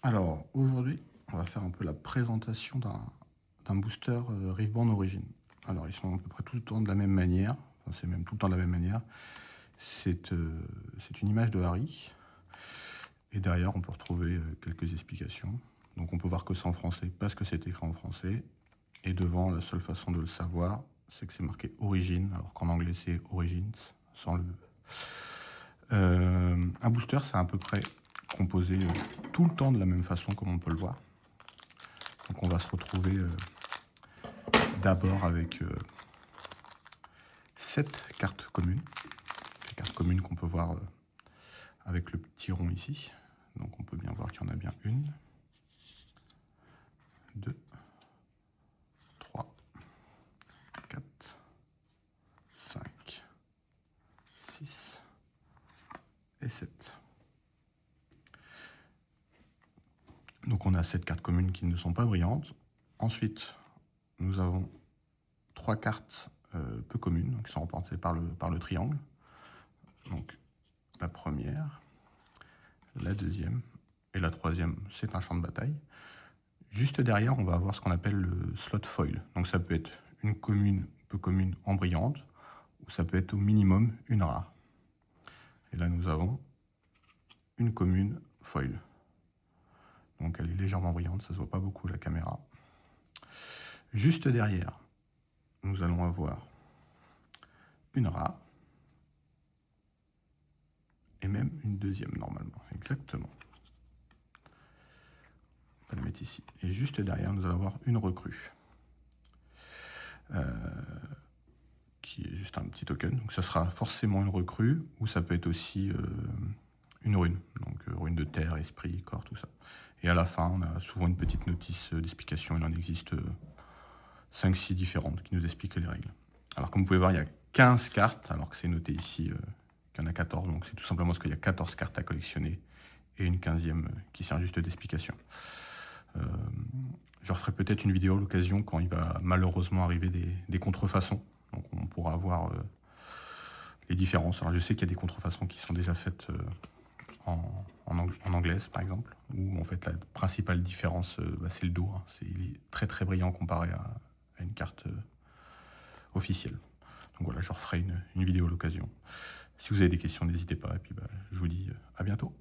Alors, aujourd'hui, on va faire un peu la présentation d'un booster Riftborn Origin. Alors, ils sont à peu près tout le temps de la même manière. Enfin, c'est même tout le temps de la même manière. C'est une image de Harry. Et derrière, on peut retrouver quelques explications. Donc, on peut voir que c'est en français parce que c'est écrit en français. Et devant, la seule façon de le savoir, c'est que c'est marqué Origin, alors qu'en anglais, c'est Origins, sans le E. Un booster, c'est à peu près composé tout le temps de la même façon, comme on peut le voir. Donc on va se retrouver d'abord avec 7 cartes communes. Les cartes communes qu'on peut voir avec le petit rond ici. Donc on peut bien voir qu'il y en a bien 1, 2, 3, 4, 5, 6 et 7. Donc on a 7 cartes communes qui ne sont pas brillantes. Ensuite, nous avons 3 cartes peu communes, donc qui sont représentées par le triangle. Donc la première, la deuxième et la troisième, c'est un champ de bataille. Juste derrière, on va avoir ce qu'on appelle le slot foil. Donc ça peut être une commune, peu commune en brillante, ou ça peut être au minimum une rare. Et là, nous avons une commune foil. Donc elle est légèrement brillante, ça ne se voit pas beaucoup à la caméra. Juste derrière, nous allons avoir une rare. Et même une deuxième normalement, exactement. On va la mettre ici. Et juste derrière, nous allons avoir une recrue. Qui est juste un petit token. Donc ça sera forcément une recrue, ou ça peut être aussi une rune. Donc rune de terre, esprit, corps, tout ça. Et à la fin, on a souvent une petite notice d'explication. Il en existe 5-6 différentes qui nous expliquent les règles. Alors comme vous pouvez voir, il y a 15 cartes, alors que c'est noté ici qu'il y en a 14. Donc c'est tout simplement parce qu'il y a 14 cartes à collectionner et une 15e qui sert juste d'explication. Je referai peut-être une vidéo à l'occasion quand il va malheureusement arriver des contrefaçons. Donc on pourra voir les différences. Alors je sais qu'il y a des contrefaçons qui sont déjà faites en anglaise par exemple, où en fait la principale différence c'est le dos. Hein. Il est très très brillant comparé à une carte officielle. Donc voilà, je referai une vidéo à l'occasion. Si vous avez des questions, n'hésitez pas, et puis je vous dis à bientôt.